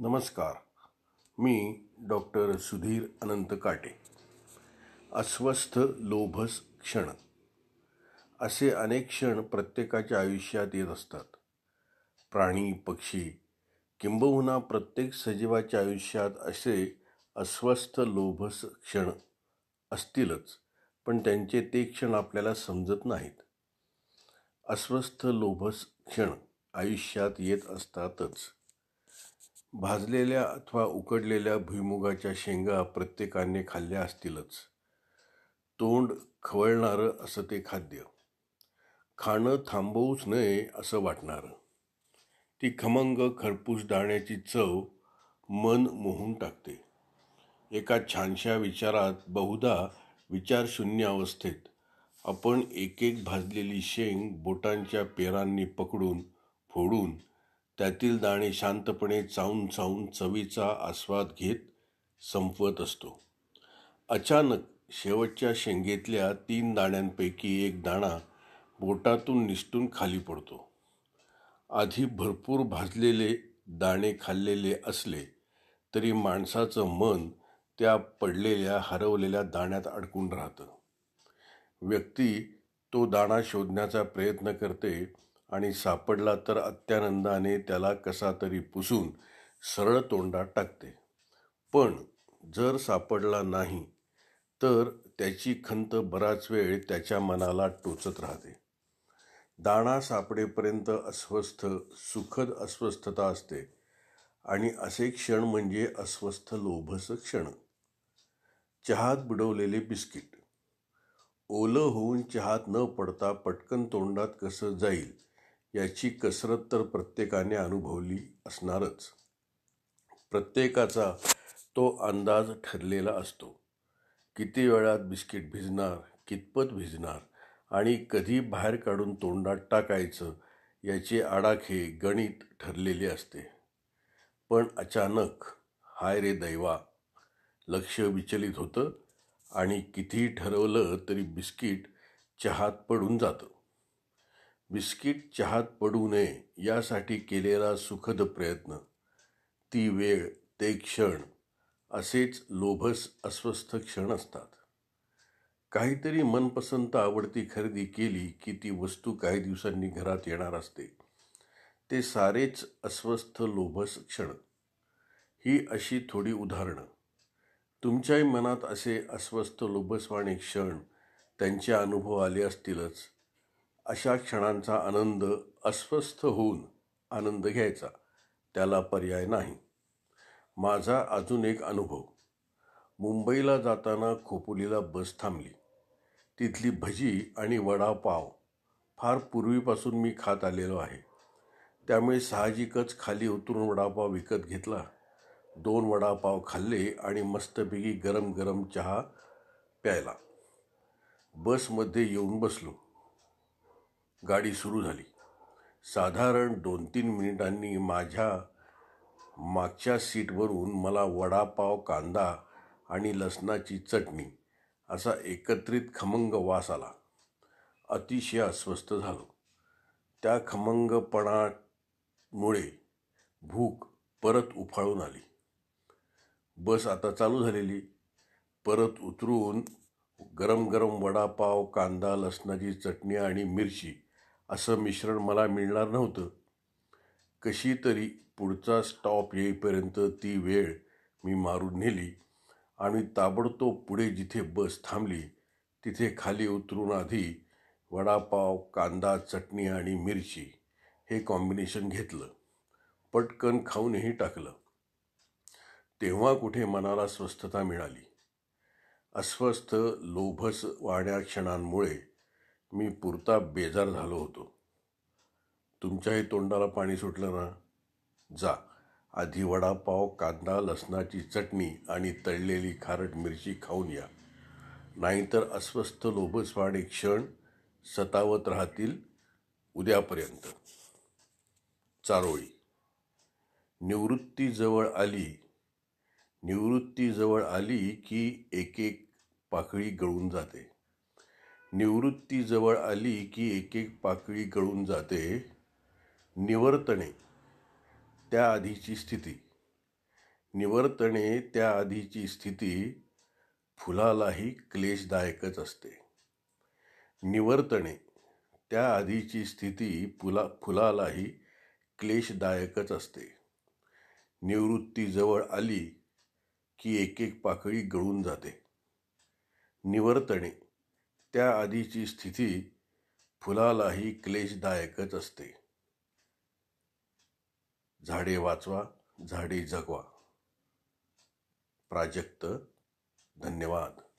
नमस्कार. मी डॉक्टर सुधीर अनंत काटे. अस्वस्थ लोभस क्षण असे अनेक क्षण प्रत्येकाच्या आयुष्यात येत असतात. प्राणी, पक्षी किंबहुना प्रत्येक सजीवाच्या आयुष्यात असे अस्वस्थ लोभस क्षण असतीलच, पण त्यांचे ते क्षण आपल्याला समजत नाहीत. अस्वस्थ लोभस क्षण आयुष्यात येत असतातच. भाजलेल्या अथवा उकडलेल्या भुईमुगाच्या शेंगा प्रत्येकाने खाल्ल्या असतीलच. तोंड खवळणारं असं ते खाद्य, खाणं थांबवूच नये असं वाटणारं. ती खमंग खरपूस दाण्याची चव मन मोहून टाकते. एका छानशा विचारात, बहुधा विचारशून्य अवस्थेत, आपण एक एक भाजलेली शेंग बोटांच्या पेरांनी पकडून फोडून त्यातील दाणे शांतपणे चावून चावून चवीचा आस्वाद घेत संपवत असतो. अचानक शेवटच्या शेंगेतल्या 3 दाण्यांपैकी एक दाणा बोटातून निसटून खाली पडतो. आधी भरपूर भाजलेले दाणे खाल्लेले असले तरी माणसाचं मन त्या पडलेल्या हरवलेल्या दाण्यात अडकून राहतं. व्यक्ती तो दाणा शोधण्याचा प्रयत्न करते आणि सापडला तर अत्यानंदाने त्याला कसा तरी पुसून सरळ तोंडात टाकते. पण जर सापडला नाही तर त्याची खंत बराच वेळ त्याच्या मनाला टोचत राहते. दाणा सापडेपर्यंत अस्वस्थ, सुखद अस्वस्थता असते आणि असे क्षण म्हणजे अस्वस्थ लोभस क्षण. चहात बुडवलेले बिस्किट ओलं होऊन चहात न पडता पटकन तोंडात कसं जाईल याची कसरत तर प्रत्येकाने अनुभवली असणारच. प्रत्येकाचा तो अंदाज ठरलेला असतो. किती वेळात बिस्किट भिजणार, कितपत भिजणार आणि कधी बाहेर काढून तोंडात टाकायचं याचे आडाखे गणित ठरलेले असते. पण अचानक, हाय रे दैवा, लक्ष विचलित होतं आणि कितीही ठरवलं तरी बिस्किट चहात पडून जातं. बिस्किट चहात पडू नये यासाठी केलेला सुखद प्रयत्न, ती वेळ, ते क्षण असेच लोभस अस्वस्थ क्षण असतात. काहीतरी मनपसंत आवडती खरेदी केली की ती वस्तू काही दिवसांनी घरात येणार असते. ते सारेच अस्वस्थ लोभस क्षण. ही अशी थोडी उदाहरणं. तुमच्याही मनात असे अस्वस्थ लोभसवाणे क्षण, त्यांचे अनुभव आले असतीलच. अशा क्षणांचा आनंद अस्वस्थ होऊन आनंद घ्यायचा, त्याला पर्याय नाही. माझा अजून एक अनुभव. मुंबईला जाताना खोपोलीला बस थांबली. तिथली भजी आणि वडापाव फार पूर्वीपासून मी खात आलेलो आहे. त्यामुळे साहजिकच खाली उतरून वडापाव विकत घेतला. 2 वडापाव खाल्ले आणि मस्तपैकी गरम गरम चहा प्यायला बसमध्ये येऊन बसलो. गाडी सुरू झाली. साधारण 2-3 मिनिटांनी माझ्या मागच्या सीटवरून मला वडापाव, कांदा आणि लसणाची चटणी असा एकत्रित खमंग वास आला. अतिशय अस्वस्थ झालो. त्या खमंगपणामुळे भूक परत उफाळून आली. बस आता चालू झालेली. परत उतरून गरम गरम वडापाव, कांदा, लसणाची चटणी आणि मिरची असं मिश्रण मला मिळणार नव्हतं. कशी तरी पुढचा स्टॉप येईपर्यंत ती वेळ मी मारून नेली आणि ताबडतोब पुढे जिथे बस थांबली तिथे खाली उतरून आधी वडापाव, कांदा, चटणी आणि मिरची हे कॉम्बिनेशन घेतलं. पटकन खाऊनही टाकलं. तेव्हा कुठे मनाला स्वस्थता मिळाली. अस्वस्थ लोभस वाण्या क्षणांमुळे मी पुरता बेजार झालो होतो. तुमच्याही तोंडाला पाणी सुटलं ना? जा, आधी वडापाव, कांदा, लसणाची चटणी आणि तळलेली खारट मिरची खाऊन या. नाहीतर अस्वस्थ लोभसवाणे क्षण सतावत राहतील उद्यापर्यंत. चारोळी. निवृत्ती जवळ आली की एक एक पाकळी गळून जाते. निवृत्ती जवळ आली की एक एक पाकळी गळून जाते. निवर्तणे, त्याआधीची स्थिती. निवर्तणे त्याआधीची स्थिती फुलालाही क्लेशदायकच असते. निवर्तणे त्याआधीची स्थिती फुलालाही क्लेशदायकच असते. निवृत्ती जवळ आली की एक एक पाकळी गळून जाते. निवर्तणे त्याआधीची स्थिती फुलालाही क्लेशदायकच असते. झाडे वाचवा, झाडे जगवा. प्राजक्त. धन्यवाद.